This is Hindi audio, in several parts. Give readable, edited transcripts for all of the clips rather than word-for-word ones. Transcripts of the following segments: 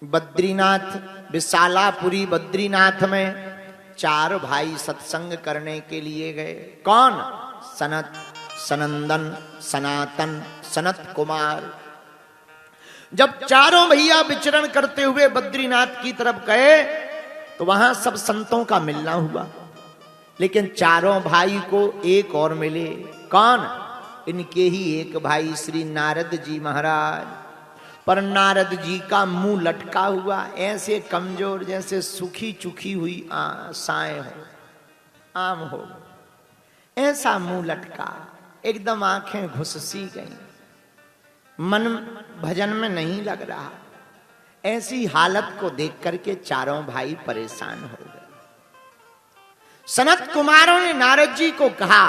बद्रीनाथ, विशालापुरी बद्रीनाथ में 4 भाई सत्संग करने के लिए गए। कौन? सनत, सनंदन, सनातन, सनत कुमार। जब चारों भैया विचरण करते हुए बद्रीनाथ की तरफ गए तो वहां सब संतों का मिलना हुआ, लेकिन चारों भाई को एक और मिले। कौन? इनके ही एक भाई श्री नारद जी महाराज। पर नारद जी का मुंह लटका हुआ, ऐसे कमजोर जैसे सूखी चुखी हुई साए हो, आम हो, ऐसा मुंह लटका, एकदम आंखें घुससी गई, मन भजन में नहीं लग रहा। ऐसी हालत को देख करके चारों भाई परेशान हो गए। सनत कुमारों ने नारद जी को कहा,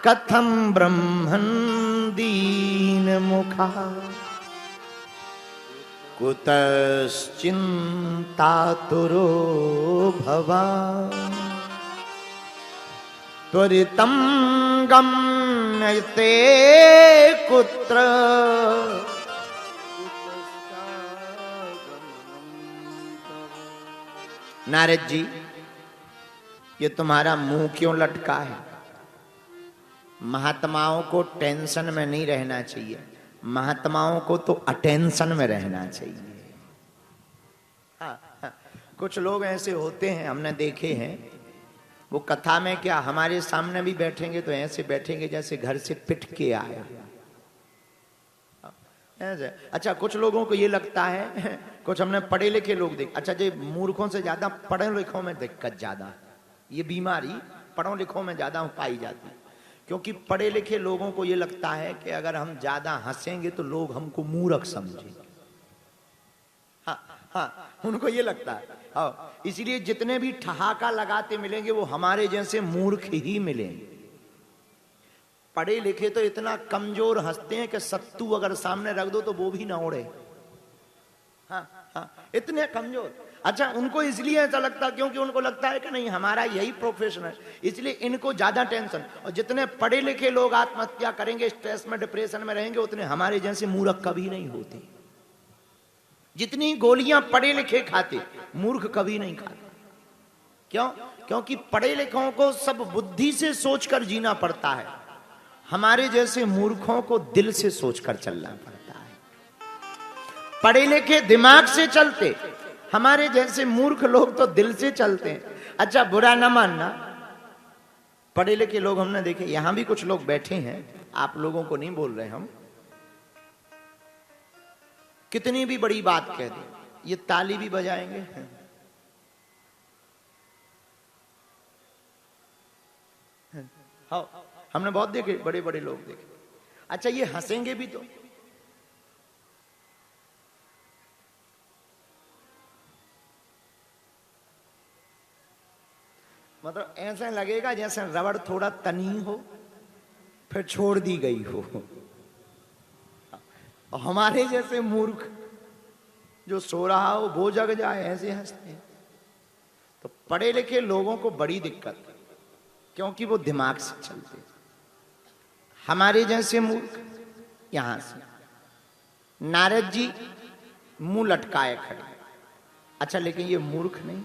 कथम ब्रह्मन दीन मुखा कुतश्चिंता तुरो भवान् त्वरितं गम्यते कुत्र। नारद जी, ये तुम्हारा मुंह क्यों लटका है? महात्माओं को टेंशन में नहीं रहना चाहिए, महात्माओं को तो अटेंशन में रहना चाहिए। हाँ, कुछ लोग ऐसे होते हैं, हमने देखे हैं, वो कथा में क्या हमारे सामने भी बैठेंगे तो ऐसे बैठेंगे जैसे घर से पिट के आए ऐसे। अच्छा, कुछ लोगों को ये लगता है, कुछ हमने पढ़े लिखे लोग देख, अच्छा जी, मूर्खों से ज्यादा पढ़े लिखों में दिक्कत ज्यादा, ये बीमारी पढ़ों लिखों में ज्यादा पाई जाती है। क्योंकि पढ़े लिखे लोगों को ये लगता है कि अगर हम ज्यादा हंसेंगे तो लोग हमको मूर्ख समझेंगे। हाँ, उनको ये लगता है। हाँ, इसलिए जितने भी ठहाका लगाते मिलेंगे वो हमारे जैसे मूर्ख ही मिलेंगे। पढ़े लिखे तो इतना कमजोर हंसते हैं कि सत्तू अगर सामने रख दो तो वो भी ना उड़े। हाँ, इतने कमजोर। अच्छा, उनको इसलिए ऐसा लगता क्योंकि उनको लगता है कि नहीं हमारा यही प्रोफेशन है, इसलिए इनको ज्यादा टेंशन। और जितने पढ़े लिखे लोग आत्महत्या करेंगे, स्ट्रेस में, डिप्रेशन में रहेंगे, उतने हमारे जैसे मूर्ख कभी नहीं होते। जितनी गोलियां पढ़े लिखे खाते, मूर्ख कभी नहीं खाते। क्यों? क्योंकि पढ़े लिखों को सब बुद्धि से सोचकर जीना पड़ता है, हमारे जैसे मूर्खों को दिल से सोचकर चलना पड़ता है। पढ़े लिखे दिमाग से चलते, हमारे जैसे मूर्ख लोग तो दिल से चलते हैं। अच्छा, बुरा ना मानना, पढ़े लिखे लोग हमने देखे, यहां भी कुछ लोग बैठे हैं, आप लोगों को नहीं बोल रहे हम, कितनी भी बड़ी बात कह दे, ये ताली भी बजाएंगे। हाँ, हमने बहुत देखे, बड़े बड़े लोग देखे। अच्छा, ये हंसेंगे भी तो। मतलब ऐसा लगेगा जैसे रबड़ थोड़ा तनी हो फिर छोड़ दी गई हो। हमारे जैसे मूर्ख जो सो रहा हो वो जग जाए, ऐसे हंसते हैं। तो पढ़े लिखे लोगों को बड़ी दिक्कत, क्योंकि वो दिमाग से चलते। हमारे जैसे मूर्ख यहां से नारद जी मुंह लटकाए खड़े। अच्छा, लेकिन ये मूर्ख नहीं,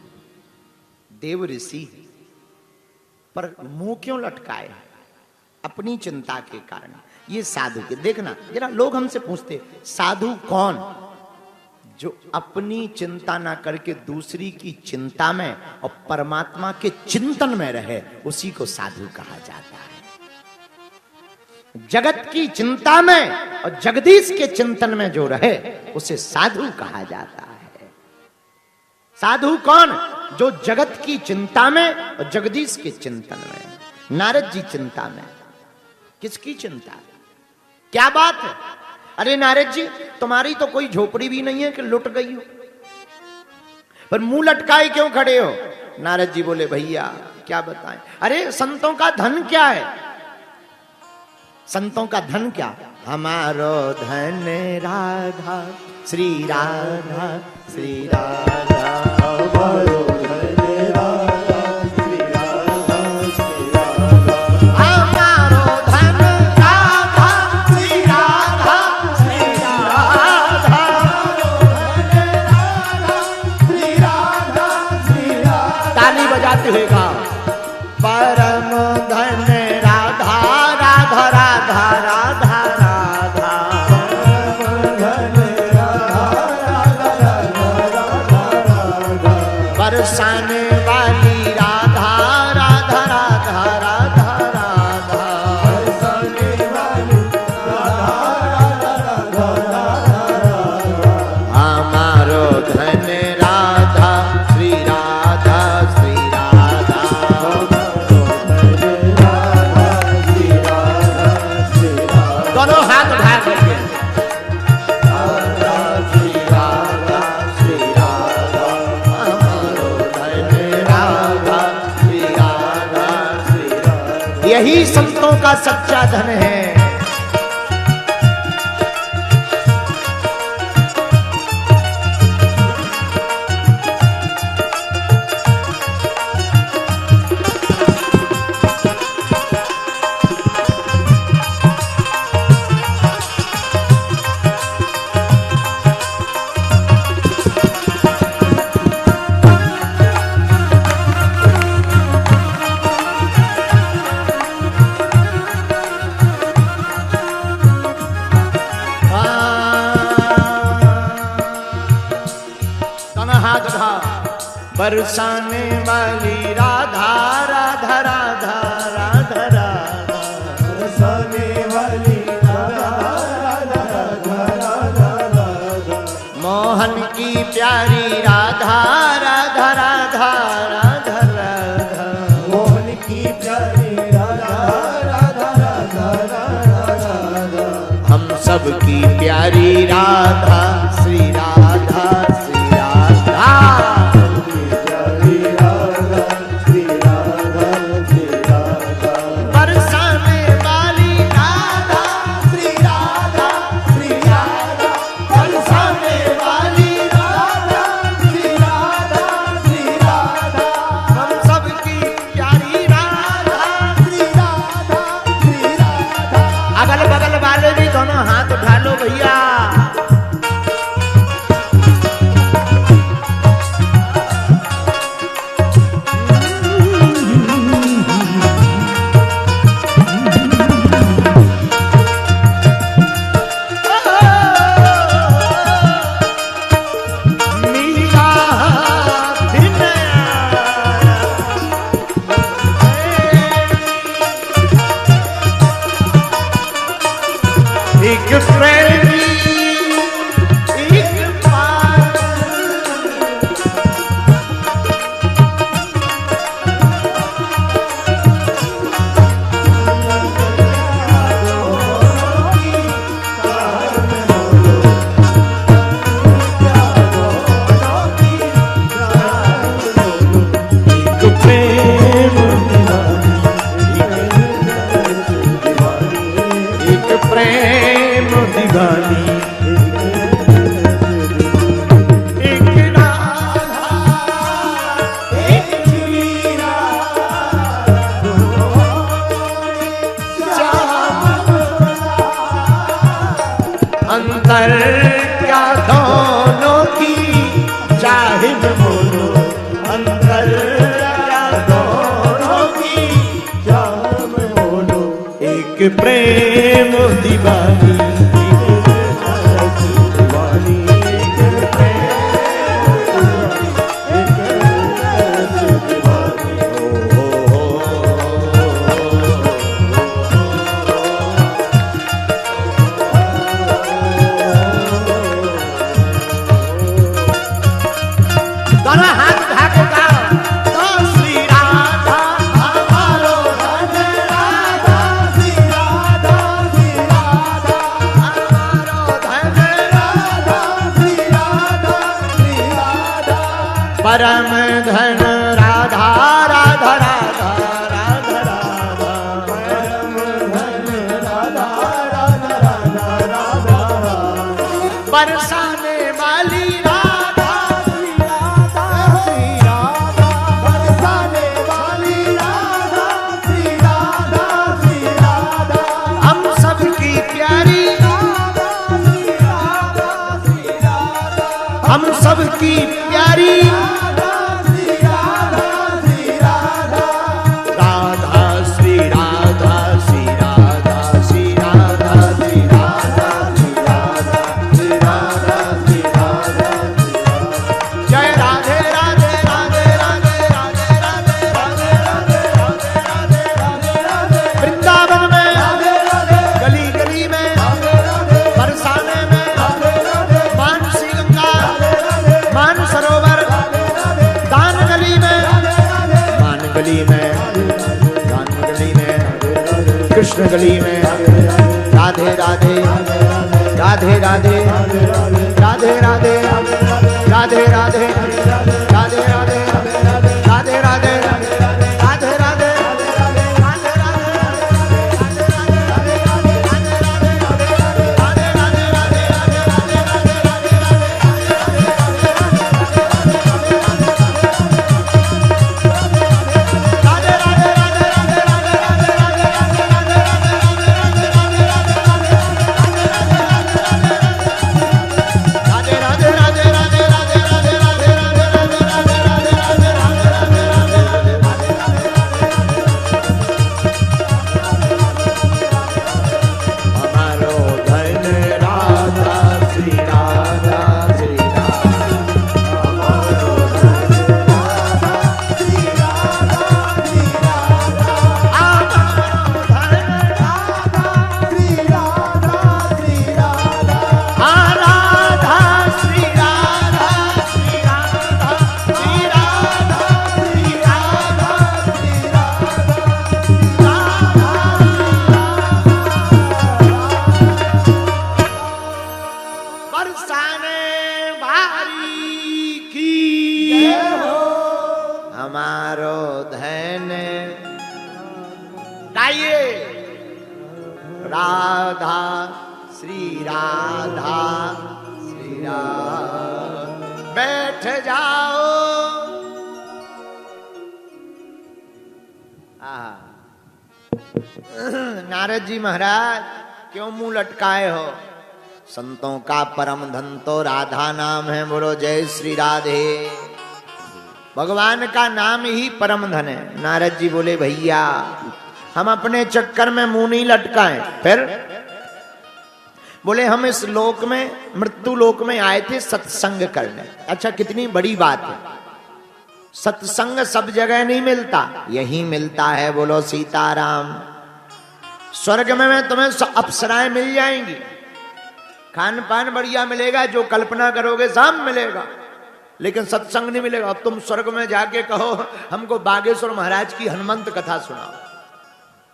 देव ऋषि, पर मुंह क्यों लटकाए? अपनी चिंता के कारण। ये साधु के, देखना जरा, लोग हमसे पूछते साधु कौन? जो अपनी चिंता ना करके दूसरी की चिंता में और परमात्मा के चिंतन में रहे, उसी को साधु कहा जाता है। जगत की चिंता में और जगदीश के चिंतन में जो रहे उसे साधु कहा जाता है। साधु कौन? जो जगत की चिंता में और जगदीश के चिंतन में। नारद जी चिंता में, किसकी चिंता? क्या बात है? अरे नारद जी, तुम्हारी तो कोई झोपड़ी भी नहीं है कि लुट गई हो, पर मुंह लटकाए क्यों खड़े हो? नारद जी बोले, भैया क्या बताएं। अरे संतों का धन क्या है? संतों का धन क्या? हमारो धन राधा, श्री राधा, श्री राधा, हमारो धन राधा, श्री राधा, श्री राधा, हमारो धन राधा, श्री राधा, श्री राधा, हमारो धन राधा, लगाते हुए कहा, परम धन राधा राधा राधा राधा राधा, बरसाने वाली राधा राधा राधा राधा राधा, हमारो धन राधा श्री राधा श्री राधा, दोनों हाथ उठा करके यही संतों का सच्चा धन है। बरसाने वाली राधा राधा राधा राधा राधा, बरसाने वाली राधा राधा राधा राधा राधा, मोहन की प्यारी राधा राधा राधा राधा राधा, मोहन की प्यारी राधा राधा राधा राधा राधा, हम सबकी प्यारी राधा श्री राधा श्री राधा, हाथ उठा लो भैया। एक प्रेमी एक प्रेम दीवानी, एक राधा एक मीरा, अंतर क्या दोनों की जाहिद बोलो, अंतर क्या दोनों की जाहिद बोलो, एक प्रेम दीवानी, दोनों हाथ उठा के गाओ, तो श्री राधा हमारो धन राधा श्री राधा श्री राधा, हमारो धन राधा श्री राधा श्री राधा, परम धन राधा राधा राधा राधा राधा, परम धन राधा राधा राधा राधा राधा, बरसाने वाली हम सबकी प्यारी गली में, राम गली में, कृष्ण गली में, राधे राधे राधे राधे राधे राधे राधे राधे राधे राधे राधे राधे राधे राधा श्री राधा श्री राधा। बैठ जाओ। नारद जी महाराज क्यों मुंह लटकाए हो? संतों का परम धन तो राधा नाम है। बोलो जय श्री राधे। भगवान का नाम ही परम धन है। नारद जी बोले भैया हम अपने चक्कर में मुंह नहीं लटकाएं। फिर बोले हम इस लोक में, मृत्यु लोक में आए थे सत्संग करने। अच्छा कितनी बड़ी बात है। सत्संग सब जगह नहीं मिलता, यही मिलता है। बोलो सीताराम। स्वर्ग में तुम्हें अप्सराएं मिल जाएंगी, खान पान बढ़िया मिलेगा, जो कल्पना करोगे सब मिलेगा, लेकिन सत्संग नहीं मिलेगा। अब तुम स्वर्ग में जाके कहो हमको बागेश्वर महाराज की हनुमंत कथा सुनाओ,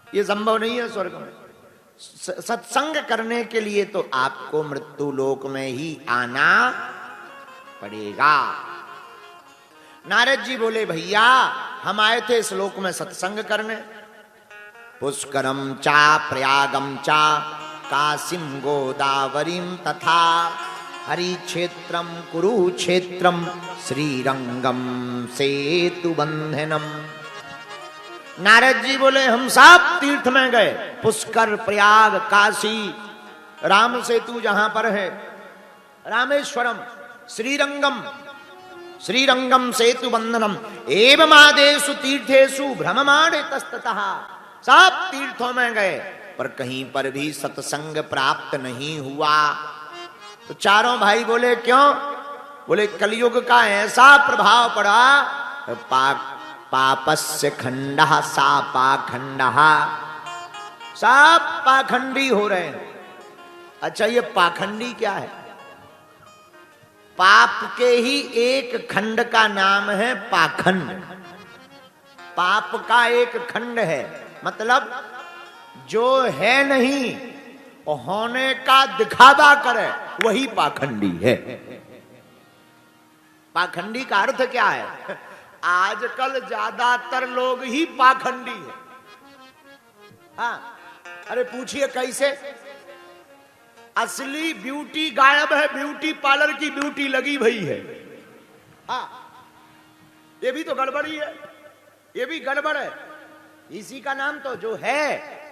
ये संभव नहीं है स्वर्ग में। सत्संग करने के लिए तो आपको मृत्यु लोक में ही आना पड़ेगा। नारद जी बोले भैया हम आए थे इस लोक में सत्संग करने। पुष्करम चा प्रयागम चा काशीम गोदावरीम तथा हरि क्षेत्रम कुरुक्षेत्रम श्रीरंगम सेतु बंधनम। नारद जी बोले हम सब तीर्थ में गए, पुष्कर, प्रयाग, काशी, राम सेतु जहां पर है, रामेश्वरम, श्रीरंगम, श्रीरंगम सेतु बंधनम एवं आदेशु तीर्थेषु भ्रममाणे तस्ततः। सब तीर्थों में गए पर कहीं पर भी सत्संग प्राप्त नहीं हुआ। तो चारों भाई बोले क्यों? बोले कलयुग का ऐसा प्रभाव पड़ा, पापस्य खंडः सा पाखंडः, सब पाखंडी हो रहे हैं। अच्छा ये पाखंडी क्या है? पाप के ही एक खंड का नाम है पाखंड। पाप का एक खंड है, मतलब जो है नहीं और होने का दिखावा करे वही पाखंडी है। पाखंडी का अर्थ क्या है? आजकल ज्यादातर लोग ही पाखंडी है। हाँ, अरे पूछिए कैसे? असली ब्यूटी गायब है, ब्यूटी पार्लर की ब्यूटी लगी भई है। हाँ, ये भी तो गड़बड़ी है, ये भी गड़बड़ है। इसी का नाम तो जो है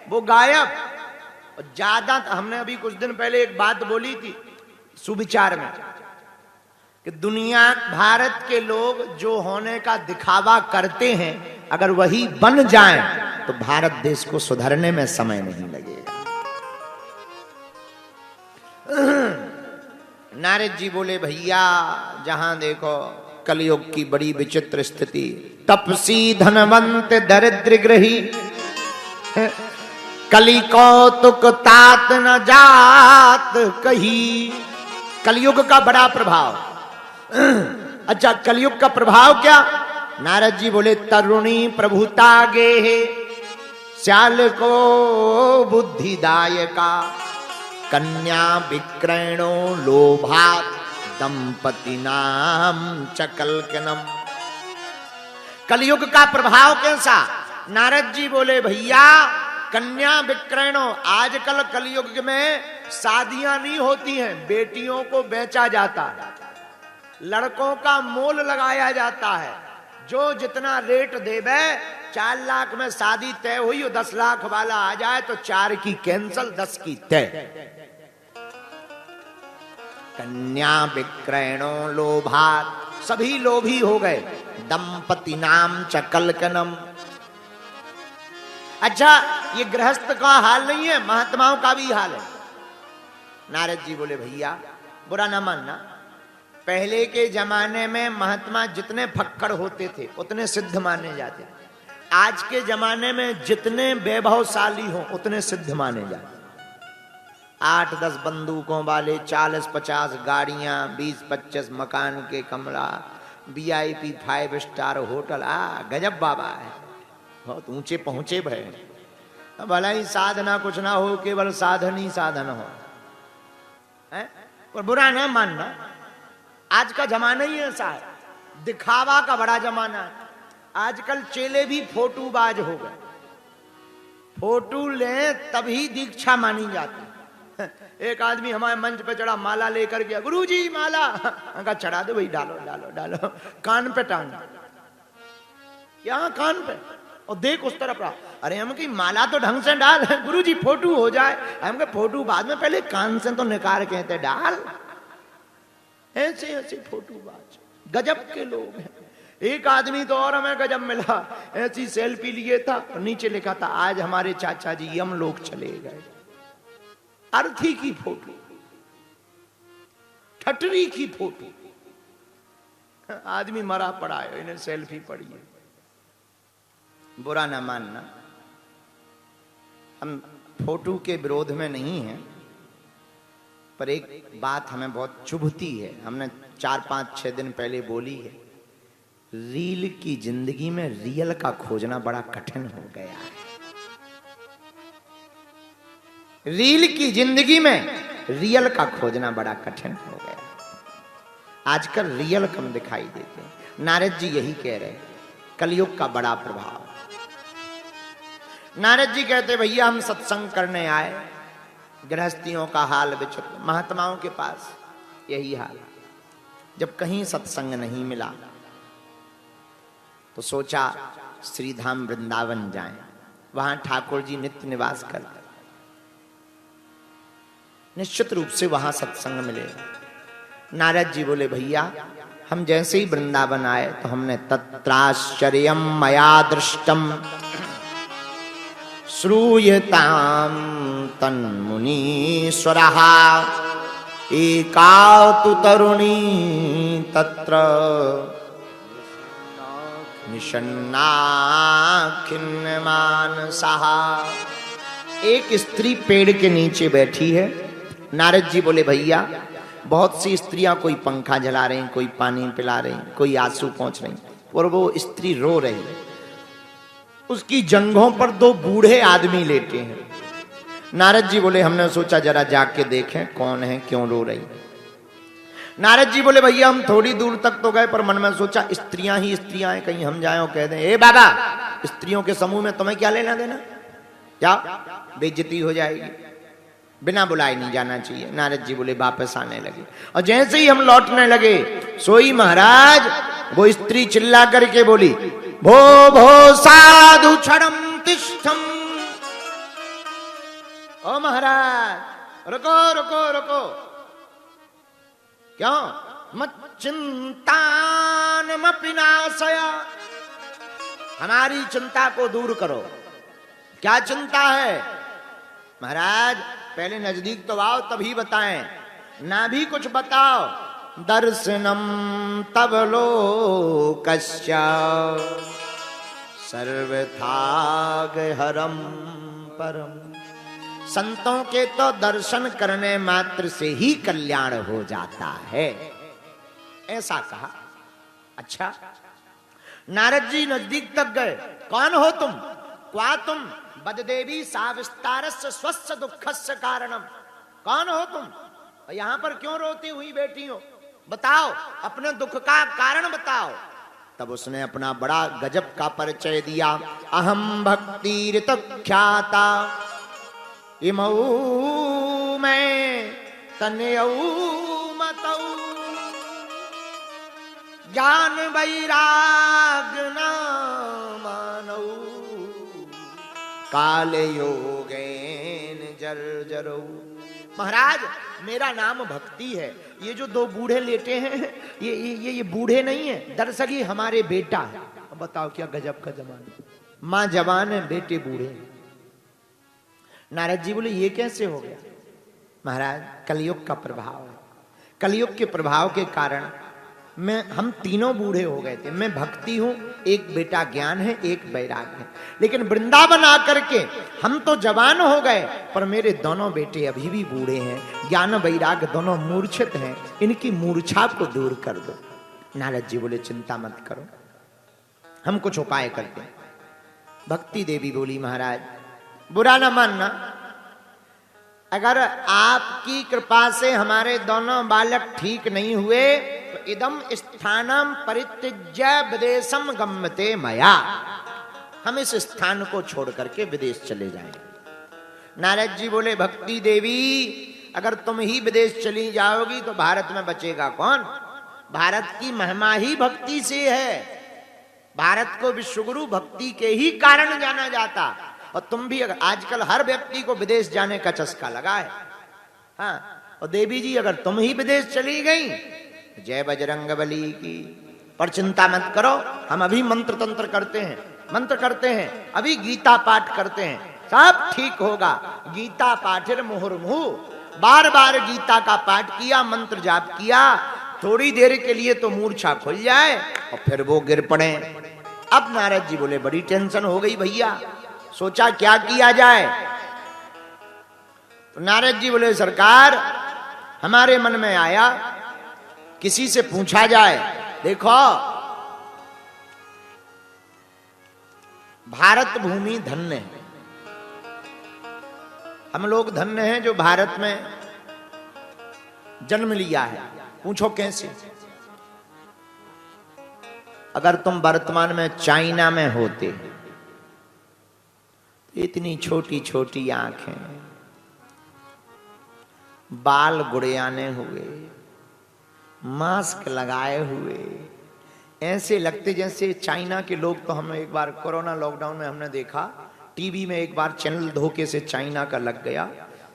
वो गायब। और ज्यादा हमने अभी कुछ दिन पहले एक बात बोली थी सुविचार में कि दुनिया, भारत के लोग जो होने का दिखावा करते हैं अगर वही बन जाएं तो भारत देश को सुधरने में समय नहीं लगेगा। नारद जी बोले भैया जहां देखो कलयुग की बड़ी विचित्र स्थिति, तपसी धनवंत दरिद्र गृही, कली कौतुक तात न जात कही। कलयुग का बड़ा प्रभाव। अच्छा कलयुग का प्रभाव क्या? नारद जी बोले तरुणी प्रभुता गे श्याल को बुद्धिदायका कन्या विक्रयणो लोभात दंपति नाम चकलकनम। कलयुग का प्रभाव कैसा? नारद जी बोले भैया कन्या विक्रयणो, आजकल कलयुग में शादियां नहीं होती हैं, बेटियों को बेचा जाता है, लड़कों का मोल लगाया जाता है। जो जितना रेट देवे, 4 लाख में शादी तय हुई, 10 लाख वाला आ जाए तो 4 की कैंसल, 10 की तय। कन्या विक्रयणो लोभात, सभी लोभी हो गए। दंपति नाम चकलकनम। अच्छा, ये गृहस्थ का हाल नहीं है, महात्माओं का भी हाल है। नारद जी बोले भैया बुरा ना मानना, पहले के जमाने में महात्मा जितने फक्कड़ होते थे उतने सिद्ध माने जाते, आज के जमाने में जितने वैभवशाली हो उतने सिद्ध माने जाते। 8-10 बंदूकों वाले, 40-50 गाड़ियां, 20-25 मकान के कमरा, VIP 5 स्टार होटल, गजब बाबा है, बहुत ऊंचे पहुंचे भय। भला ही साधना कुछ ना हो, केवल साधन ही साधन हो, है? पर बुरा ना मानना, आज का जमाना ही ऐसा है, दिखावा का बड़ा जमाना है। आजकल चेले भी फोटूबाज हो गए, फोटो ले तभी दीक्षा मानी जाती। एक आदमी हमारे मंच पे चढ़ा, माला लेकर गया, गुरुजी माला, कहा चढ़ा दो भाई, डालो डालो डालो, कान पे टांग, यहाँ कान पे, और देख उस तरफ रहा। अरे हम की माला तो ढंग से डाल, गुरुजी फोटो हो जाए। हम के फोटो बाद में, पहले कान से तो निकाल कहते डाल। ऐसे ऐसे फोटोबाज गजब के लोग हैं। एक आदमी तो और हमें गजब मिला, ऐसी सेल्फी लिए था और नीचे लिखा था आज हमारे चाचा जी यम लोग चले गए। अर्थी की फोटो, ठटरी की फोटो, आदमी मरा पड़ा है, इन्हें सेल्फी पड़ी है। बुरा ना मानना, हम फोटो के विरोध में नहीं हैं, पर एक बात हमें बहुत चुभती है, हमने 4-5-6 दिन पहले बोली है। रील की जिंदगी में रियल का खोजना बड़ा कठिन हो गया है। रील की जिंदगी में रियल का खोजना बड़ा कठिन हो गया। आजकल रियल कम दिखाई देते हैं। नारद जी यही कह रहे, कलयुग का बड़ा प्रभाव। नारद जी कहते भैया हम सत्संग करने आए, गृहस्थियों का हाल विचित्र, महात्माओं के पास यही हाल। जब कहीं सत्संग नहीं मिला तो सोचा श्रीधाम वृंदावन जाएं, वहां ठाकुर जी नित्य निवास करते, निश्चित रूप से वहां सत्संग मिलेगा। नारद जी बोले भैया हम जैसे ही वृंदावन आए तो हमने तत्राश्चर्यम मया दृष्टम श्रूयताम तन्मुनीश्वरः एका तु तरुणी तत्र निषन्ना खिन्नमानसः। एक स्त्री पेड़ के नीचे बैठी है। नारद जी बोले भैया बहुत सी स्त्रियां, कोई पंखा जला रही, कोई पानी पिला रही, कोई आंसू पहुंच रही, और वो स्त्री रो रही। उसकी जंघों पर 2 बूढ़े आदमी लेटे हैं। नारद जी बोले हमने सोचा जरा जाके देखें कौन है, क्यों रो रही। नारद जी बोले भैया हम थोड़ी दूर तक तो गए, पर मन में सोचा स्त्रियां ही स्त्रियां हैं, कहीं हम जाएं और कह दें ए बाबा स्त्रियों के समूह में तुम्हें क्या लेना देना, क्या बेइज्जती हो जाएगी, बिना बुलाए नहीं जाना चाहिए। नारद जी बोले वापस आने लगे, और जैसे ही हम लौटने लगे सोई महाराज वो स्त्री चिल्ला करके बोली भो भो साधु क्षणम तिष्ठम। ओ महाराज रुको रुको रुको, क्यों? मत चिंतानमपि नाशय, हमारी चिंता को दूर करो। क्या चिंता है महाराज? पहले नजदीक तो आओ तभी बताएं, ना भी कुछ बताओ। दर्शनम तब लोकस्य सर्वथाग हरम परम। संतों के तो दर्शन करने मात्र से ही कल्याण हो जाता है, ऐसा कहा। अच्छा, नारद जी नजदीक तक गए। कौन हो तुम? क्वा तुम बददेवी साविस्तारस्य स्वस्य दुखस्य कारणम। कौन हो तुम? यहां पर क्यों रोती हुई बैठी हो? बताओ, अपने दुख का कारण बताओ। तब उसने अपना बड़ा गजब का परिचय दिया। अहम भक्तिरित ख्याता इमऊ मैं तनयऊ मतऊ ज्ञान वैराग्य न मानऊ काल योगेन जर्जरऊ। महाराज, मेरा नाम भक्ति है। ये जो दो बूढ़े लेटे हैं, ये बूढ़े नहीं है, दरअसल ये हमारे बेटा है। बताओ क्या गजब का जमाना। माँ जवान है, बेटे बूढ़े। नारद जी बोले ये कैसे हो गया? महाराज, कलयुग का प्रभाव है। कलयुग के प्रभाव के कारण हम तीनों बूढ़े हो गए थे। मैं भक्ति हूं, एक बेटा ज्ञान है, एक वैराग्य है। लेकिन वृंदावन आकर के हम तो जवान हो गए, पर मेरे दोनों बेटे अभी भी बूढ़े हैं। ज्ञान वैराग्य दोनों मूर्छित हैं। इनकी मूर्छा को दूर कर दो। नारद जी बोले चिंता मत करो, हम कुछ उपाय करते हैं। भक्ति देवी बोली महाराज, बुरा न मानना, अगर आपकी कृपा से हमारे दोनों बालक ठीक नहीं हुए तो इदम स्थानम परित्यज्य विदेशम गम्यते मया। हम इस स्थान को छोड़ करके विदेश चले जाएंगे। नारद जी बोले भक्ति देवी, अगर तुम ही विदेश चली जाओगी तो भारत में बचेगा कौन? भारत की महिमा ही भक्ति से है। भारत को विश्वगुरु भक्ति के ही कारण जाना जाता। और तुम भी, अगर आजकल हर व्यक्ति को विदेश जाने का चस्का लगा है। हाँ, और देवी जी अगर तुम ही विदेश चली गई, जय बजरंगबली की। पर चिंता मत करो, हम अभी मंत्र तंत्र करते हैं, अभी गीता पाठ करते हैं, सब ठीक होगा। गीता पाठिर मुहुर्मुहु, बार बार गीता का पाठ किया, मंत्र जाप किया, थोड़ी देर के लिए तो मूर्छा खुल जाए और फिर वो गिर पड़े। अब नारद जी बोले बड़ी टेंशन हो गई भैया, सोचा क्या किया जाए। तो नारद जी बोले सरकार, हमारे मन में आया किसी से पूछा जाए। देखो, भारत भूमि धन्य है, हम लोग धन्य हैं जो भारत में जन्म लिया है। पूछो कैसे? अगर तुम वर्तमान में चाइना में होते, इतनी छोटी छोटी आंखें, बाल गुड़ियाने हुए, मास्क लगाए हुए, ऐसे लगते जैसे चाइना के लोग। तो हम एक बार कोरोना लॉकडाउन में हमने देखा, टीवी में एक बार चैनल धोखे से चाइना का लग गया,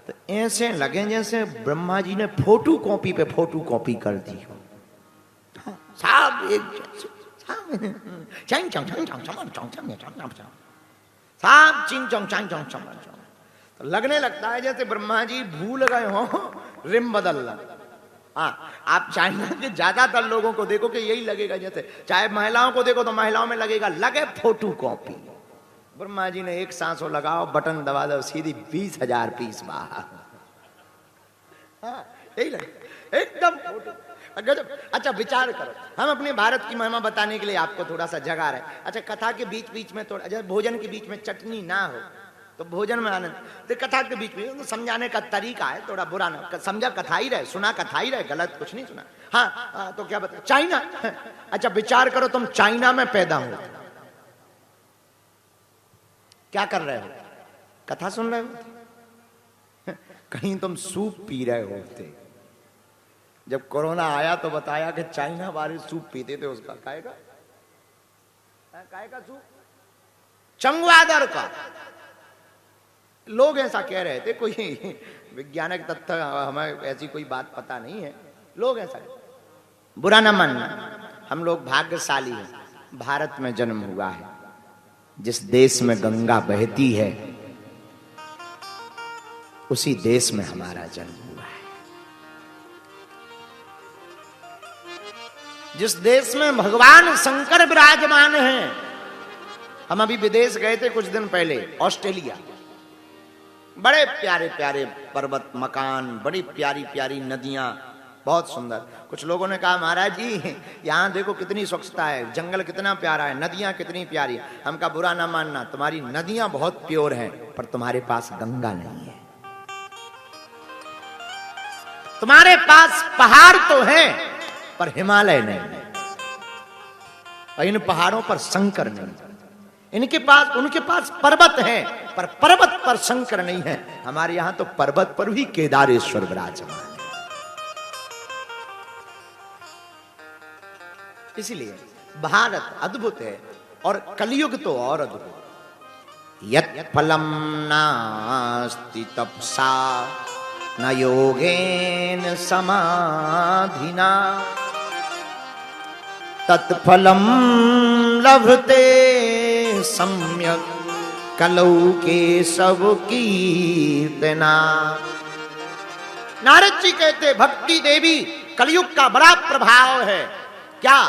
तो ऐसे लगे जैसे ब्रह्मा जी ने फोटो कॉपी पे फोटो कॉपी कर दी हो। सब एक जैसे, सब चिंग चोंग चांग चोंग चोंग। तो लगने लगता है जैसे ब्रह्मा जी भूल गए हो रिम बदलना। हाँ, आप चाइना के ज्यादातर लोगों को देखो कि यही लगेगा, जैसे चाहे महिलाओं को देखो तो महिलाओं में लगेगा लगे फोटो कॉपी। ब्रह्मा जी ने एक सांसों लगाओ, बटन दबा दो, सीधी 20,000 पीस बाहर। हाँ, यही लगे एकदम फोटो। अच्छा विचार करो, हम अपने भारत की महिमा बताने के लिए आपको थोड़ा सा जगा रहे। अच्छा, कथा के बीच बीच में थोड़ा, जब भोजन के बीच में चटनी ना हो तो भोजन में आनंद, तो कथा के बीच में समझाने का तरीका है, थोड़ा बुरा ना समझा, कथा ही रहे, सुना कथा ही रहे, गलत कुछ नहीं सुना। हाँ, तो क्या बता, चाइना। अच्छा विचार करो, तुम चाइना में पैदा हो, क्या कर रहे हो? कथा सुन रहे हो? कहीं तुम सूप पी रहे होते। जब कोरोना आया तो बताया कि चाइना वाले सूप पीते थे, उसका काय का सूप, चंगवादर का। लोग ऐसा कह रहे थे, कोई वैज्ञानिक तथ्य हमें ऐसी कोई बात पता नहीं है, लोग ऐसा। बुरा न मानना, हम लोग भाग्यशाली हैं, भारत में जन्म हुआ है। जिस देश में गंगा बहती है उसी देश में हमारा जन्म हुआ है। जिस देश में भगवान शंकर विराजमान हैं। हम अभी विदेश गए थे कुछ दिन पहले, ऑस्ट्रेलिया। बड़े प्यारे प्यारे पर्वत, मकान, बड़ी प्यारी प्यारी नदियां, बहुत सुंदर। कुछ लोगों ने कहा महाराज जी यहाँ देखो कितनी स्वच्छता है, जंगल कितना प्यारा है, नदियां कितनी प्यारी। हम कहा बुरा ना मानना, तुम्हारी नदियां बहुत प्योर हैं, पर तुम्हारे पास गंगा नहीं है। तुम्हारे पास पहाड़ तो हैं पर हिमालय नहीं है, और इन पहाड़ों पर शंकर नहीं। उनके पास पर्वत है पर पर्वत पर शंकर नहीं है। हमारे यहां तो पर्वत पर भी केदारेश्वर विराजमान है। इसलिए भारत अद्भुत है और कलयुग तो और अद्भुत। यत् फलम नास्ति तपसा न योगेन समाधिना तत्फलम लभते सम्यक कलौ के सब कीर्तना। नारद जी कहते भक्ति देवी कलयुग का बड़ा प्रभाव है। क्या?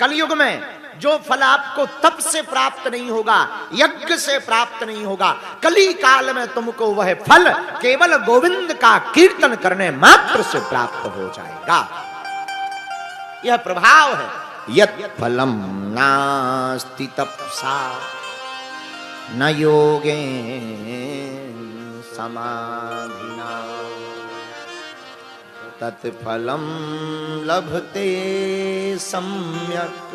कलयुग में जो फल आपको तप से प्राप्त नहीं होगा, यज्ञ से प्राप्त नहीं होगा, कली काल में तुमको वह फल केवल गोविंद का कीर्तन करने मात्र से प्राप्त हो जाएगा। यह प्रभाव है। यत् फलम नास्ति तपसा न योगेन समाधिना तत्फलम लभते सम्यक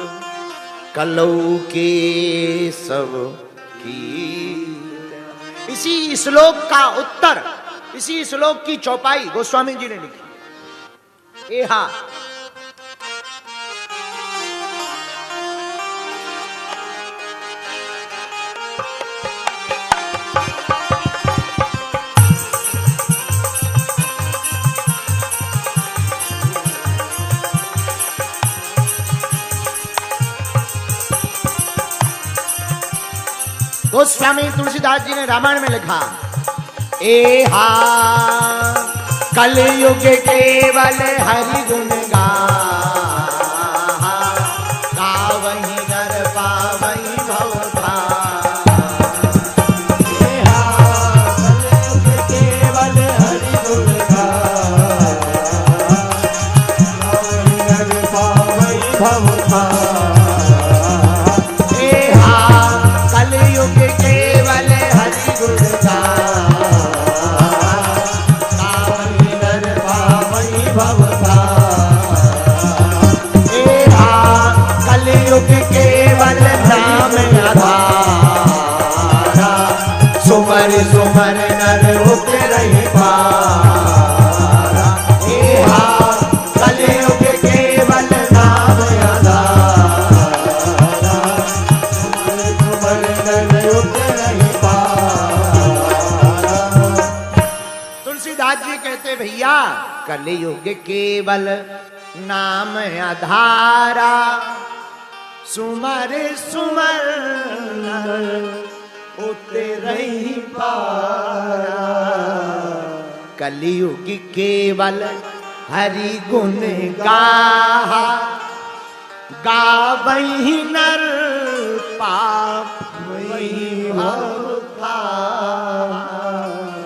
कलौ के सब की। इसी श्लोक का उत्तर, इसी श्लोक की चौपाई गोस्वामी जी ने लिखी। एहा गोस्वामी तुलसीदास जी ने रामायण में लिखा, एहा कलयुग केवल हरि गुण गावहि नर पावहि भव भार। एहा कलयुग केवल हरि गुण गावहि नर पावहि भव भार। कलयुग केवल हरि गुण गावहि नर पावहि भव भार। एहा कलयुग केवल नाम आधारा सुमर सुमर नर उतरहि पारा। एहा कलयुग केवल नाम आधारा तुलसीदास जी कहते भैया कलयुग केवल नाम आधारा सुमर सुमर उतरहि पारा। कलयुग केवल हरि गुण गावहि नर पावहि भव भार।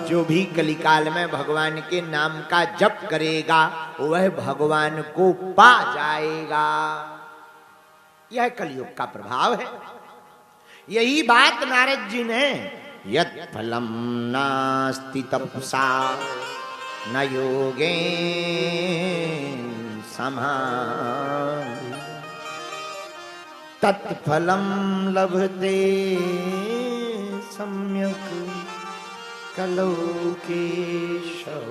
जो भी कलिकाल में भगवान के नाम का जप करेगा वह भगवान को पा जाएगा। यह कलयुग का प्रभाव है। यही बात नारद जी ने यत् फलम नास्ति तपसा न योगेन समाधि तत्फलम लभते सम्यक कलौ के सब।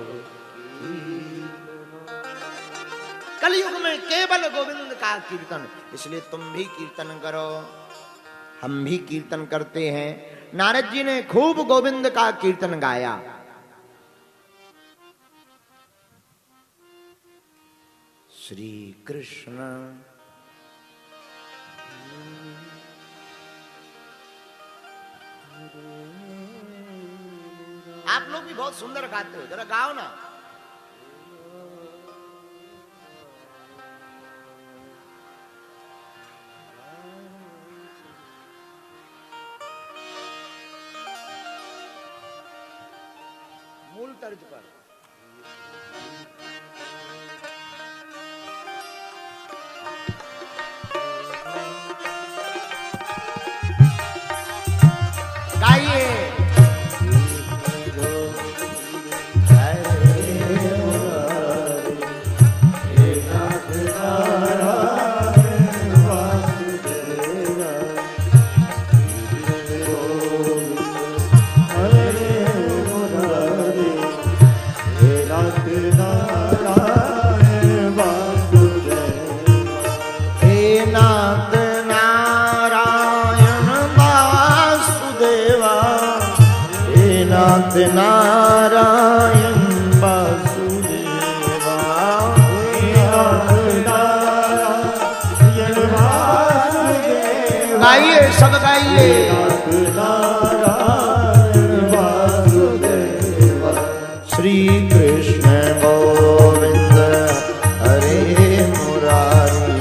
कलयुग में केवल गोविंद का कीर्तन, इसलिए तुम भी कीर्तन करो, हम भी कीर्तन करते हैं। नारद जी ने खूब गोविंद का कीर्तन गाया। श्री कृष्ण आप लोग भी बहुत सुंदर गाते हो, जरा गाओ ना। मूल तर्ज पर। नारायण वासुदेवा, गाइए सब गाइए। श्री कृष्ण गोविंद हरे मुरारी,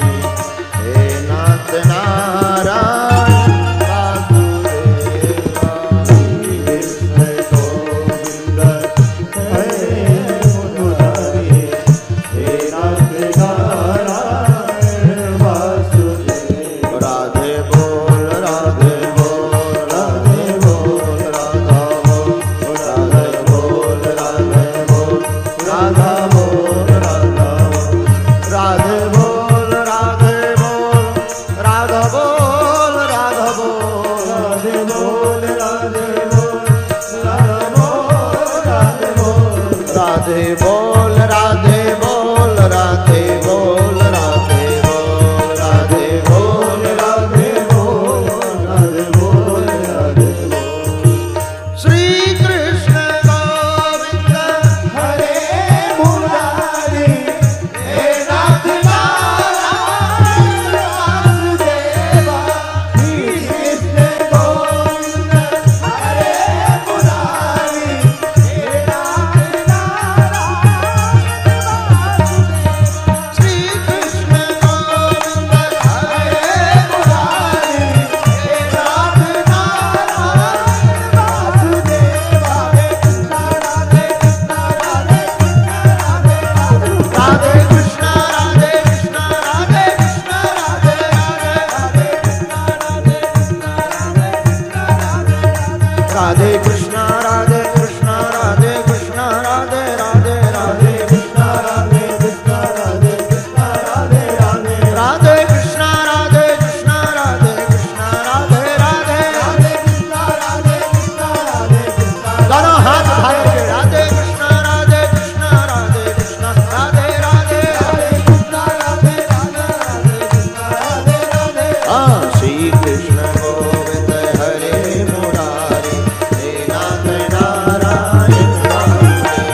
हे नाथ नारायण वासुदेवा, कृष्ण गोविंद हरे मुरारी, हे नाथ नारायण वासुदेवा। राधे बोल राधे बोल राधे बोल राधा बोल, राधे बोल राधे बोल राधा बोल राधा बोल, राधे बोल राधे बोल राधा बोल राधा बोल, राधे बोल राधे बोल राधा बोल राधे बोल, राधे बोल राधे बोल राधे बोल राधे बोल, राधे बोल राधे बोल राधे बोल राधे बोल। श्री कृष्ण गोविंद हरे मुरारी, हे नाथ नारायण वासुदेवा, कृष्ण गोविंद हरे मुरारी, हे नाथ नारायण वासुदेवा। श्री कृष्ण गोविंद हरे मुरारी, हे नाथ नारायण वासुदेवा। राधे कृष्णा राधे कृष्णा राधे कृष्णा राधे राधे राधे कृष्णा राधे कृष्णा राधे कृष्णा राधे राधे राधे कृष्णा राधे कृष्णा राधे कृष्णा राधे राधे राधे कृष्णा राधे कृष्णा राधे कृष्णा राधे राधे राधे कृष्णा राधे कृष्णा राधे कृष्णा। दोनों हाथ उठाए राधे कृष्णा राधे कृष्णा राधे कृष्णा राधे राधे राधे कृष्णा राधे राधे राधे कृष्णा राधे राधे। हाँ, श्री कृष्ण गोविंद हरे मुरारी, हे नाथ नारायण वासुदेवा,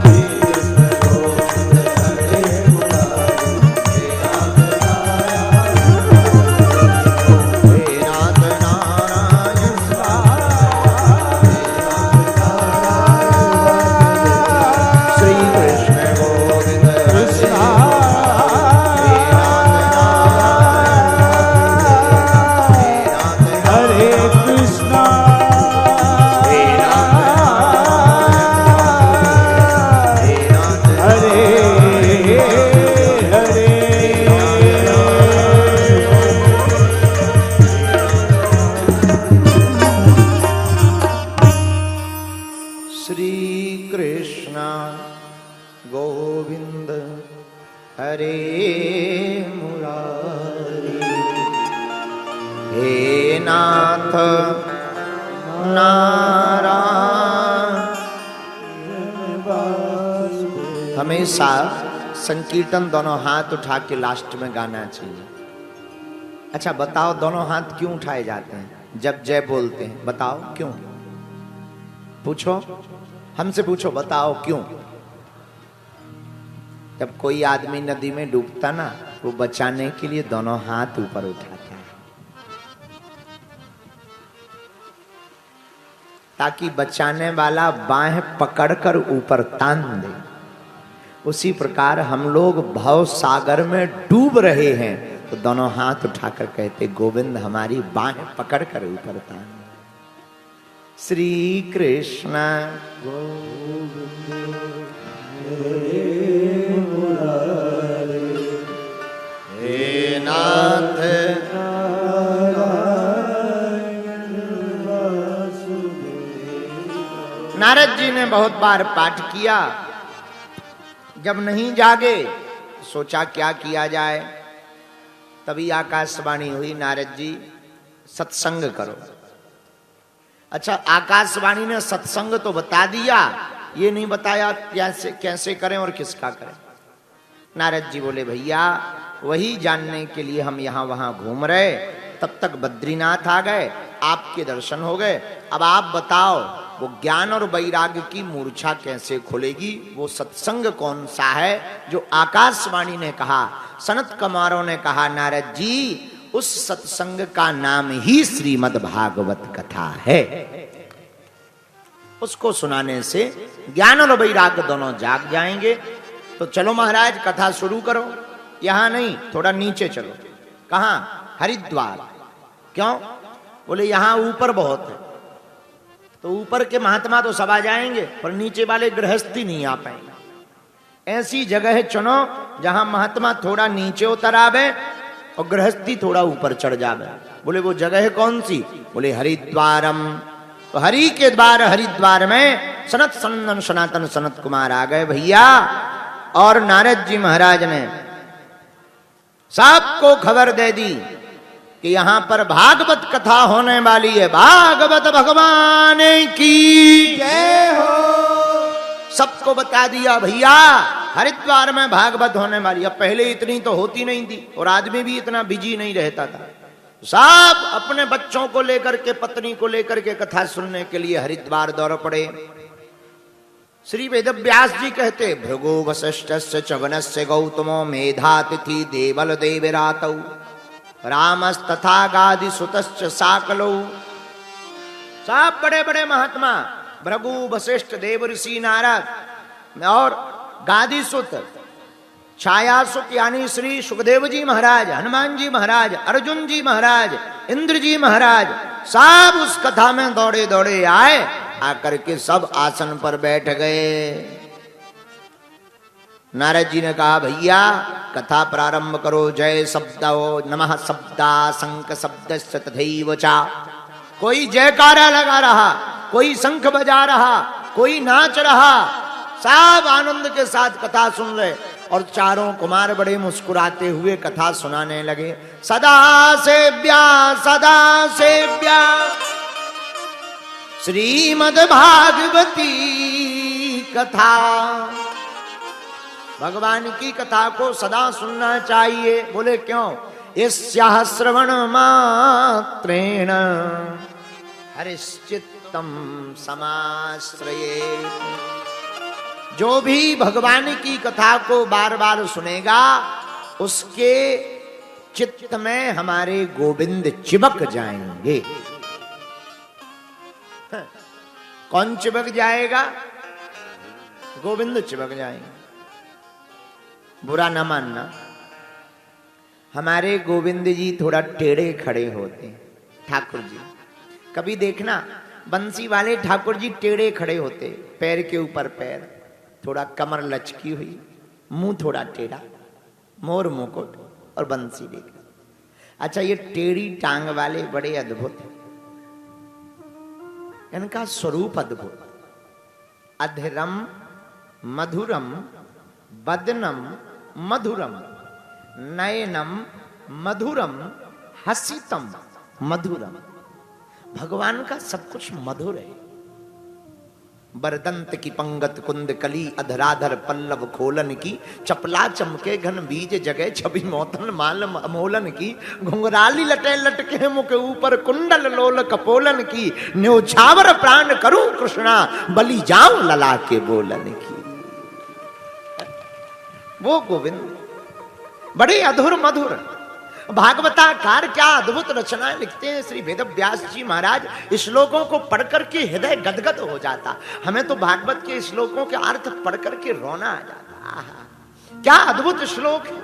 श्री कृष्ण गोविंद हरे मुरारी, हे नाथ नारायण, हे नाथ नारायण श्री कृष्ण गोविंद हरे कृष्णा, हे नाथ हरे हरे। श्री कृष्ण गोविंद हरे मुरारी, हे नाथ नारायण वासुदेवा। हमेशा संकीर्तन दोनों हाथ उठा के लास्ट में गाना चाहिए। अच्छा बताओ, दोनों हाथ क्यों उठाए जाते हैं जब जय बोलते हैं? बताओ क्यों? पूछो, हमसे पूछो, बताओ क्यों? जब कोई आदमी नदी में डूबता ना, वो बचाने के लिए दोनों हाथ ऊपर उठाता है, ताकि बचाने वाला बाहें पकड़कर ऊपर तान दे। उसी प्रकार हम लोग भव सागर में डूब रहे हैं, तो दोनों हाथ उठाकर कहते, गोविंद हमारी बाहें पकड़कर ऊपर तान। श्री कृष्ण गोविंद हरे मुरारी, हे नाथ नारायण वासुदेवा। नारद जी ने बहुत बार पाठ किया, जब नहीं जागे सोचा क्या किया जाए। तभी आकाशवाणी हुई, नारद जी सत्संग करो। अच्छा, आकाशवाणी ने सत्संग तो बता दिया, ये नहीं बताया कैसे कैसे करें और किसका करें। नारद जी बोले, भैया वही जानने के लिए हम यहाँ वहाँ घूम रहे, तब तक बद्रीनाथ आ गए, आपके दर्शन हो गए। अब आप बताओ वो ज्ञान और वैराग्य की मूर्छा कैसे खुलेगी? वो सत्संग कौन सा है जो आकाशवाणी ने कहा, सनत कुमारों ने कहा, नारद जी उस सत्संग का नाम ही श्रीमद् भागवत कथा है। उसको सुनाने से ज्ञान और वैराग्य दोनों जाग जाएंगे। तो चलो महाराज कथा शुरू करो। यहां नहीं, थोड़ा नीचे चलो। कहां? हरिद्वार। क्यों? बोले यहां ऊपर बहुत है। तो ऊपर के महात्मा तो सब आ जाएंगे, पर नीचे वाले गृहस्थी नहीं आ पाएंगे। ऐसी जगह चुनो जहां महात्मा थोड़ा नीचे उतर आवे और गृहस्थी थोड़ा ऊपर चढ़ जावे। बोले वो जगह कौन सी? बोले हरिद्वारम। तो हरि के द्वार हरिद्वार में सनत सनंदन सनातन सनत कुमार आ गए भैया। और नारद जी महाराज ने सबको खबर दे दी कि यहां पर भागवत कथा होने वाली है। भागवत भगवान की जय हो। सबको बता दिया भैया हरिद्वार में भागवत होने वाली। अब पहले इतनी तो होती नहीं थी और आदमी भी इतना बिजी नहीं रहता था। सब अपने बच्चों को लेकर के, पत्नी को लेकर के कथा सुनने के लिए हरिद्वार दौड़ पड़े। श्री वेदव्यास जी कहते, भृगु वसिष्ठस्य च्यवनस्य गौतमो मेधातिथि देवल देवरातौ रामस्तथा गादि सुतश्च साकलौ। सब बड़े बड़े महात्मा भृगु वशिष्ठ देवर्षि नारद और गादि सुत छाया सुत यानी श्री सुखदेव जी महाराज, हनुमान जी महाराज, अर्जुन जी महाराज, इंद्र जी महाराज, सब उस कथा में दौड़े दौड़े आए। आकर के सब आसन पर बैठ गए। नारद जी ने कहा भैया कथा प्रारंभ करो। जय शब्दो नमः शब्दा शंख शब्दस्य तथैव चा। कोई जयकारा लगा रहा, कोई शंख बजा रहा, कोई नाच रहा। सब आनंद के साथ कथा सुन रहे और चारों कुमार बड़े मुस्कुराते हुए कथा सुनाने लगे। सदा सेव्या श्रीमद् भागवती कथा। भगवान की कथा को सदा सुनना चाहिए। बोले क्यों? यस्याः श्रवण मात्रेण हरिश्चित्तम समाश्रये। जो भी भगवान की कथा को बार बार सुनेगा उसके चित्त में हमारे गोविंद चिपक जाएंगे। कौन चिपक जाएगा? गोविंद चिपक जाएंगे। बुरा न मानना, हमारे गोविंद जी थोड़ा टेढ़े खड़े होते हैं। ठाकुर जी कभी देखना, बंसी वाले ठाकुर जी टेढ़े खड़े होते, पैर के ऊपर पैर, थोड़ा कमर लचकी हुई, मुंह थोड़ा टेढ़ा, मोर मुकुट और बंसी लेकर। अच्छा ये टेढ़ी टांग वाले बड़े अद्भुत हैं। इनका स्वरूप अद्भुत। अधरम मधुरम बदनम मधुरम नयनम मधुरम हसितम मधुरम। भगवान का सब कुछ मधुर है। बरदंत की पंगत कुंद कली अधराधर पल्लव खोलन की। चपला चमके घन बीज जगह छवि मोतन माल अमोलन की। घुंघराली लटे लटके मुख ऊपर कुंडल लोल कपोलन की। न्योछावर प्राण करूं कृष्णा बलि जाऊं लला के बोलन की। वो गोविंद बड़े अधुर मधुर। भागवताकार क्या अद्भुत रचनाएं लिखते हैं श्री वेदव्यास जी महाराज। श्लोकों को पढ़ करके हृदय गदगद हो जाता। हमें तो भागवत के श्लोकों के अर्थ पढ़ करके रोना आ जाता। आहा, क्या अद्भुत श्लोक है।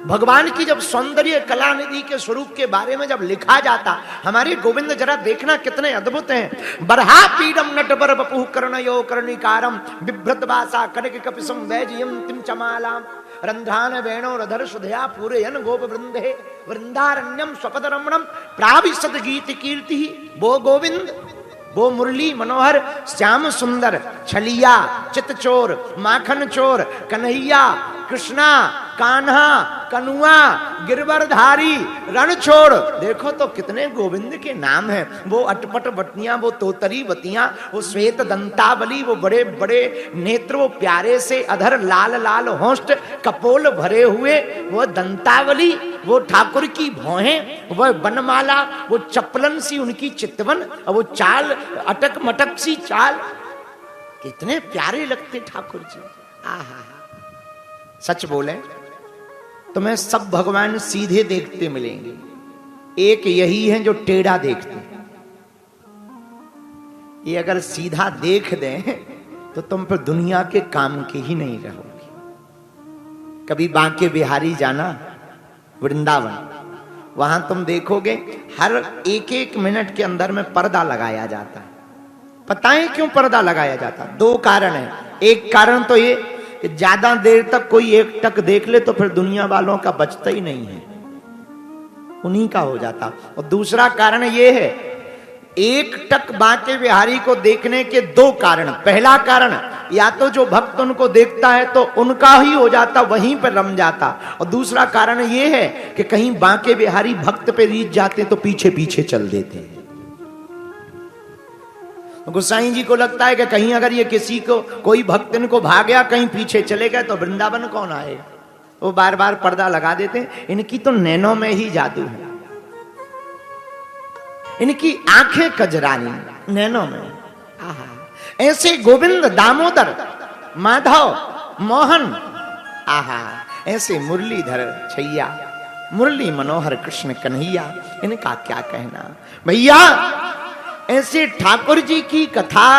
भगवान की जब सौंदर्य कला निधि के स्वरूप के बारे में जब लिखा जाता, हमारे गोविंद जरा देखना कितने अद्भुत हैं। बरहा पीडम नटवर बपुः कर्णयो कर्णिकारम बिभ्रत वासा कनक कपिसम वैजयंतीम चमालाम रंध्रान वेणो रधर सुधया पूरयन गोप वृंदे वृंदारण्यम स्वपद रमणम प्राविशद गीत कीर्ति। वो गोविंद, वो मुरली मनोहर श्याम सुंदर छलिया चितचोर माखन चोर कन्हैया कृष्णा कान्हा, कनुआ, गिरवरधारी, रणछोड़। देखो तो कितने गोविंद के नाम हैं। वो अटपट बटनियां, वो तोतरी बतियां, वो श्वेत दंतावली, वो बड़े बड़े नेत्र, वो प्यारे से अधर, लाल लाल होंठ, कपोल भरे हुए, वो दंतावली, वो ठाकुर की भौहें, वह बनमाला, वो चपलन सी उनकी चितवन, और वो चाल अटक मटक सी चाल, कितने प्यारे लगते ठाकुर जी। आहा, सच बोले तुम्हें सब भगवान सीधे देखते मिलेंगे, एक यही है जो टेढ़ा देखते हैं। ये अगर सीधा देख दें तो तुम पर दुनिया के काम के ही नहीं रहोगे। कभी बांके बिहारी जाना, वृंदावन, वहां तुम देखोगे हर एक एक मिनट के अंदर में पर्दा लगाया जाता है। पता है क्यों पर्दा लगाया जाता? दो कारण है। एक कारण तो ये कि ज्यादा देर तक कोई एक टक देख ले तो फिर दुनिया वालों का बचता ही नहीं है, उन्हीं का हो जाता। और दूसरा कारण ये है, एक टक बांके बिहारी को देखने के दो कारण। पहला कारण, या तो जो भक्त उनको देखता है तो उनका ही हो जाता, वहीं पर रम जाता। और दूसरा कारण ये है कि कहीं बांके बिहारी भक्त पे रीझ जाते तो पीछे पीछे चल देते हैं। गोसाई जी को लगता है कि कहीं अगर ये किसी को, कोई भक्त इनको भाग गया, कहीं पीछे चले गए तो वृंदावन कौन आएगा। वो बार बार पर्दा लगा देते हैं। इनकी तो नैनों में ही जादू है, इनकी आंखें कजरानी, नैनों में। आहा, ऐसे गोविंद, दामोदर, माधव, मोहन, आहा, ऐसे मुरलीधर छैया, मुरली मनोहर कृष्ण कन्हैया, इनका क्या कहना भैया। ऐसे ठाकुर जी की कथा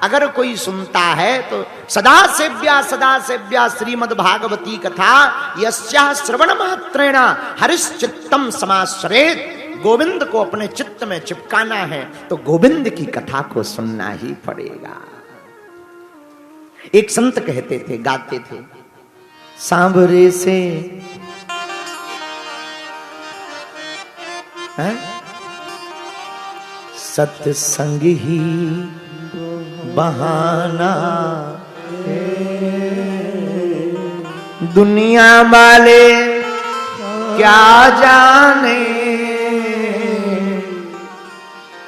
अगर कोई सुनता है तो सदा सेव्या श्रीमद् भागवती कथा यस्या श्रवण मात्रेण हरिश्चित्तम समाश्रयेत्। गोविंद को अपने चित्त में चिपकाना है तो गोविंद की कथा को सुनना ही पड़ेगा। एक संत कहते थे, गाते थे, सांवरे से सत्संग ही बहाना, दुनिया वाले क्या जाने,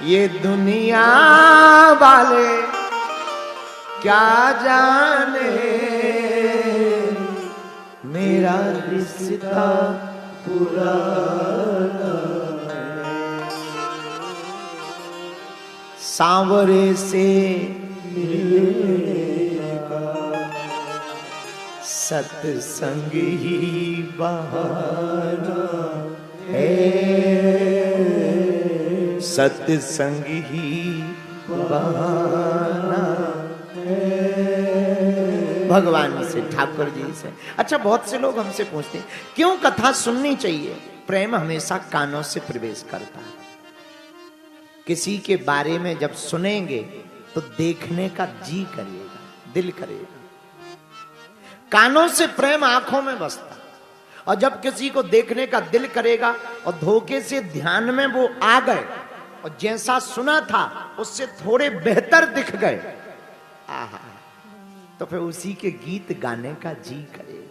ये दुनिया वाले क्या जाने, मेरा रिश्ता पुराना। सांवरे से मिलने का सत्संग ही बहाना है, सत्संग ही बहाना है। भगवान से, ठाकुर जी से। अच्छा, बहुत से लोग हमसे पूछते हैं क्यों कथा सुननी चाहिए। प्रेम हमेशा कानों से प्रवेश करता है। किसी के बारे में जब सुनेंगे तो देखने का जी करेगा, दिल करेगा। कानों से प्रेम आंखों में बसता, और जब किसी को देखने का दिल करेगा और धोखे से ध्यान में वो आ गए और जैसा सुना था उससे थोड़े बेहतर दिख गए, आहा, तो फिर उसी के गीत गाने का जी करेगा।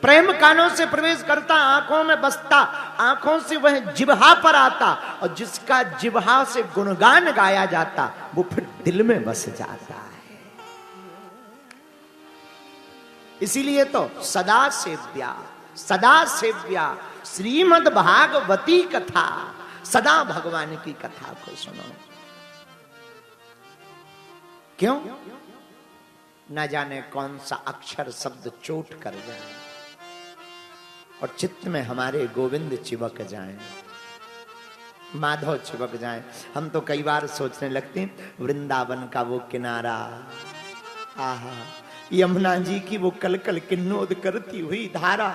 प्रेम कानों से प्रवेश करता, आंखों में बसता, आंखों से वह जिह्वा पर आता, और जिसका जिह्वा से गुणगान गाया जाता वो फिर दिल में बस जाता है। इसीलिए तो सदा सेव्या श्रीमद् भागवती कथा, सदा भगवान की कथा को सुनो। क्यों? न जाने कौन सा अक्षर शब्द चोट कर जाए और चित्त में हमारे गोविंद चिपक जाएं, माधव चिपक जाएं। हम तो कई बार सोचने लगते हैं वृंदावन का वो किनारा, आहा, यमुना जी की वो कलकल किन्नोद करती हुई धारा,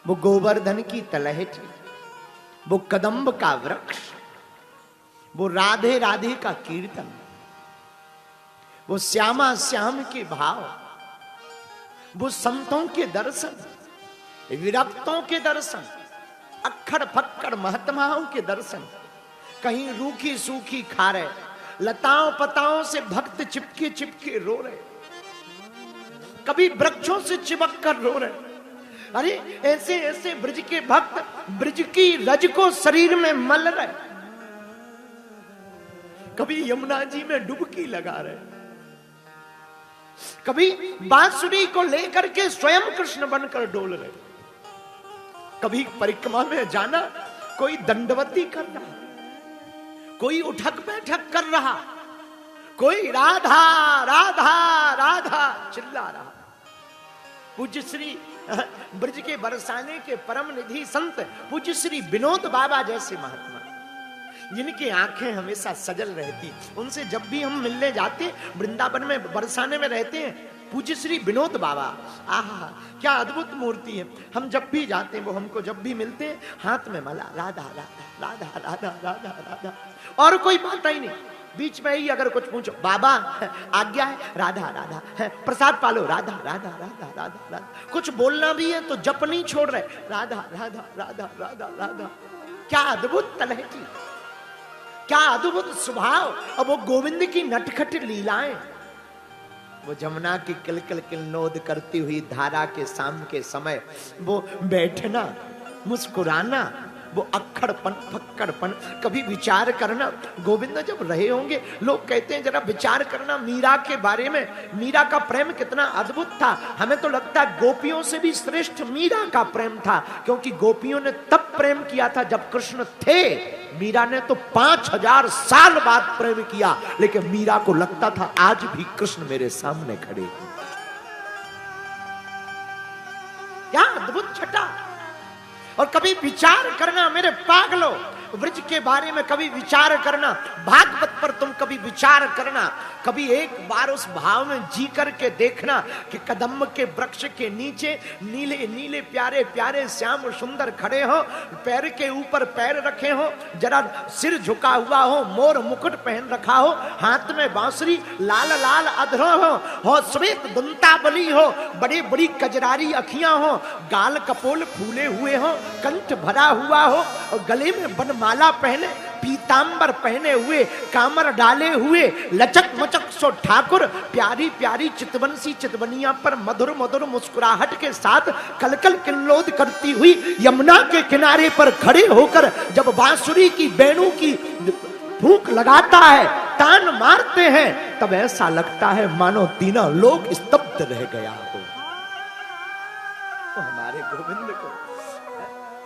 वो गोवर्धन की तलहटी, वो कदम्ब का वृक्ष, वो राधे राधे का कीर्तन, वो श्यामा श्याम के भाव, वो संतों के दर्शन, विरक्तों के दर्शन, अक्खड़ फक्कड़ महात्माओं के दर्शन। कहीं रूखी सूखी खारे, लताओं पताओं से भक्त चिपके चिपके रो रहे, कभी वृक्षों से चिपक कर रो रहे। अरे ऐसे ऐसे ब्रज के भक्त ब्रज की रज को शरीर में मल रहे, कभी यमुना जी में डुबकी लगा रहे, कभी बांसुरी को लेकर के स्वयं कृष्ण बनकर डोल रहे, कभी परिक्रमा में जाना कोई दंडवती कर रहा, कोई उठक बैठक कर रहा, कोई राधा राधा राधा चिल्ला रहा। पूज्य श्री ब्रज के बरसाने के परम निधि संत पूज्य श्री विनोद बाबा जैसे महात्मा, जिनकी आंखें हमेशा सजल रहती, उनसे जब भी हम मिलने जाते वृंदावन में बरसाने में रहते हैं, पूज्य श्री विनोद बाबा, आहा क्या अद्भुत मूर्ति है। हम जब भी जाते हैं वो हमको जब भी मिलते हैं हाथ में माला, राधा राधा राधा राधा राधा राधा, और कोई बात ही नहीं। बीच में ही अगर कुछ पूछो, बाबा आज्ञा है, राधा राधा है, प्रसाद पालो, राधा राधा राधा राधा राधा, कुछ बोलना भी है तो जप नहीं छोड़ रहे, राधा राधा राधा राधा राधा। क्या अद्भुत तलहटी, क्या अद्भुत स्वभाव, और वो गोविंद की नटखट लीलाएं, वो जमुना की किलकिल किलनोद करती हुई धारा के शाम के समय वो बैठना, मुस्कुराना, वो अक्खड़पन फक्कड़पन, कभी विचार करना। गोविंद जब रहे होंगे, लोग कहते हैं जरा विचार करना मीरा के बारे में, मीरा का प्रेम कितना अद्भुत था। हमें तो लगता है गोपियों से भी श्रेष्ठ मीरा का प्रेम था, क्योंकि गोपियों ने तब प्रेम किया था जब कृष्ण थे, मीरा ने तो 5000 साल बाद प्रेम किया, लेकिन मीरा को लगता था आज भी कृष्ण मेरे सामने खड़े हैं। क्या अद्भुत छटा। और कभी विचार करना मेरे पागलों, ब्रज के बारे में कभी विचार करना, भागवत पर तुम कभी विचार करना, कभी एक बार उस भाव में जी करके देखना कि कदम्ब के वृक्ष के नीचे नीले नीले प्यारे प्यारे श्याम सुंदर खड़े हो, पैर के ऊपर पैर रखे हो, जरा सिर झुका हुआ हो, मोर मुकुट पहन रखा हो, हाथ में बांसुरी, लाल लाल अधरों हो श्वेत दंतावली हो, बड़ी बड़ी कजरारी अखियां हो, गाल कपोल फूले हुए हो, कंठ भरा हुआ हो, और गले में बनमाला पहने, पीतांबर पहने हुए, कामर डाले हुए, लचक मचक सो ठाकुर, प्यारी प्यारी चितवंशी चितवनिया पर मधुर मधुर मुस्कुराहट के साथ कलकल किल्लोद करती हुई यमुना के किनारे पर खड़े होकर जब बांसुरी की बेणु की फूंक लगाता है, तान मारते हैं, तब ऐसा लगता है मानो तीनों लोग स्तब्ध रह गया हो। हमारे गोविंद को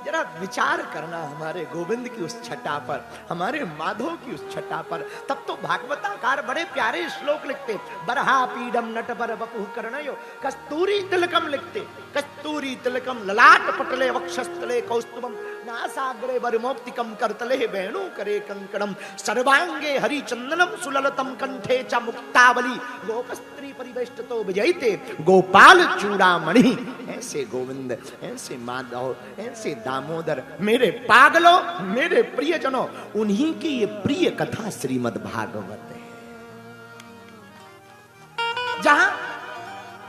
जरा विचार करना, हमारे गोविंद की उस छटा पर, हमारे माधव की उस छटा पर। तब तो भागवताकार बड़े प्यारे श्लोक लिखते, बरहा पीडम नटवर वपुः कर्णयो कस्तूरी तिलकम लिखते, कस्तूरी तिलकम ललाट पटले वक्षस्थले कौस्तुभम नासाग्रे वरमौक्तिकम करतले वेणु करे कंकणम सर्वांगे हरिचंदनम सुललतम कंठे च मुक्तावली गोपस्त्री परिवेष्टतो विजयते गोपाल चूड़ामणि। ऐसे गोविंद, ऐसे माधव, ऐसे दामोदर, मेरे पागलों, मेरे प्रियजनों, उन्हीं की ये प्रिय कथा श्रीमद् भागवत है, जहां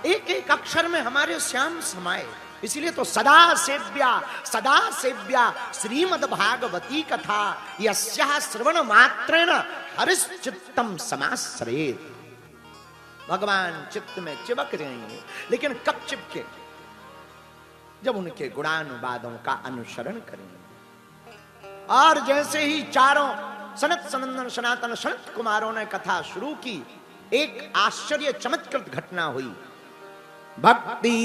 एक एक अक्षर में हमारे श्याम समाये। इसलिए तो सदा सेव्या श्रीमद् भागवती कथा यस्याः श्रवण मात्रेण हरिश्चित्तम समाश्रयेत्। भगवान चित्त में चिपक जाएंगे, लेकिन कब चिपके? जब उनके गुणानुवादों का अनुसरण करेंगे। और जैसे ही चारों सनत सनंदन सनातन सनत कुमारों ने कथा शुरू की, एक आश्चर्य चमत्कृत घटना हुई। भक्ति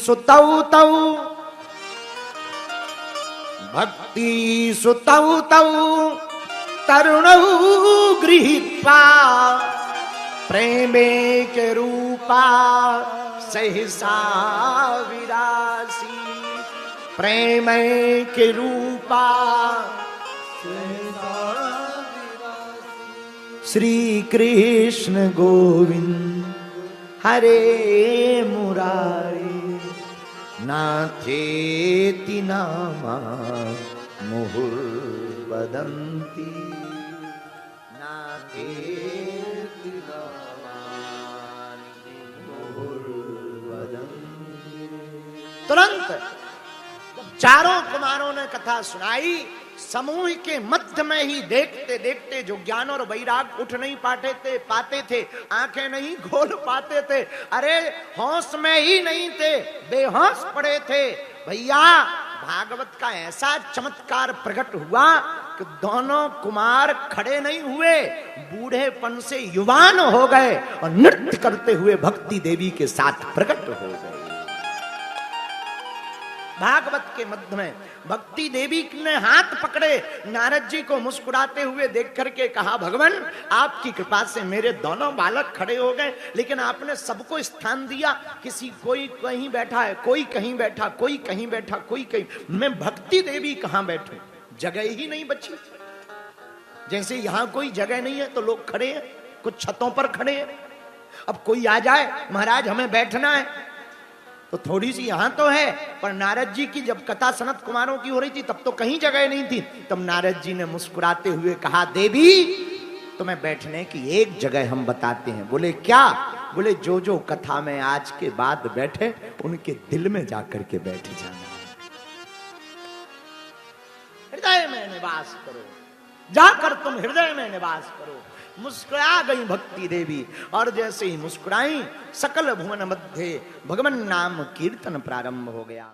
सुतौ तौ, भक्ति सुतौ तौ तरुणौ गृहीत्वा प्रेमे के रूपा सहसा विरासी, प्रेम के रूपा श्री कृष्ण गोविंद हरे मुरारी नाथेति नामा मुहुर्वदन्ति नाथेति नामानि मुहुर्वदन्ति। तुरंत चारों कुमारों ने कथा सुनाई, समूह के मध्य में ही देखते देखते जो ज्ञान और वैराग उठ नहीं पाते थे, आंखें नहीं खोल पाते थे, अरे होश में ही नहीं थे, बेहोश पड़े थे। भैया भागवत का ऐसा चमत्कार प्रकट हुआ कि दोनों कुमार खड़े नहीं हुए, बूढ़ेपन से युवान हो गए और नृत्य करते हुए भक्ति देवी के साथ प्रकट हो गए। भागवत के मध्य में भक्ति देवी ने हाथ पकड़े, नारद जी को मुस्कुराते हुए देख करके कहा, भगवान आपकी कृपा से मेरे दोनों बालक खड़े हो गए, लेकिन आपने सबको स्थान दिया, किसी कोई कहीं बैठा है, कोई कहीं बैठा, कोई कहीं बैठा, कोई कहीं, मैं भक्ति देवी कहां बैठूं? जगह ही नहीं बची। जैसे यहां कोई जगह नहीं है तो लोग खड़े हैं, कुछ छतों पर खड़े हैं। अब कोई आ जाए, महाराज हमें बैठना है, तो थोड़ी सी यहां तो है, पर नारद जी की जब कथा सनत कुमारों की हो रही थी तब तो कहीं जगह नहीं थी। तब नारद जी ने मुस्कुराते हुए कहा, देवी तुम्हें बैठने की एक जगह हम बताते हैं। बोले क्या? बोले जो जो कथा में आज के बाद बैठे उनके दिल में जाकर के बैठ जाना, हृदय में निवास करो, जाकर तुम हृदय में निवास करो। मुस्कुरा गई भक्ति देवी, और जैसे ही मुस्कुराई सकल भुवन मध्य भगवान नाम कीर्तन प्रारंभ हो गया।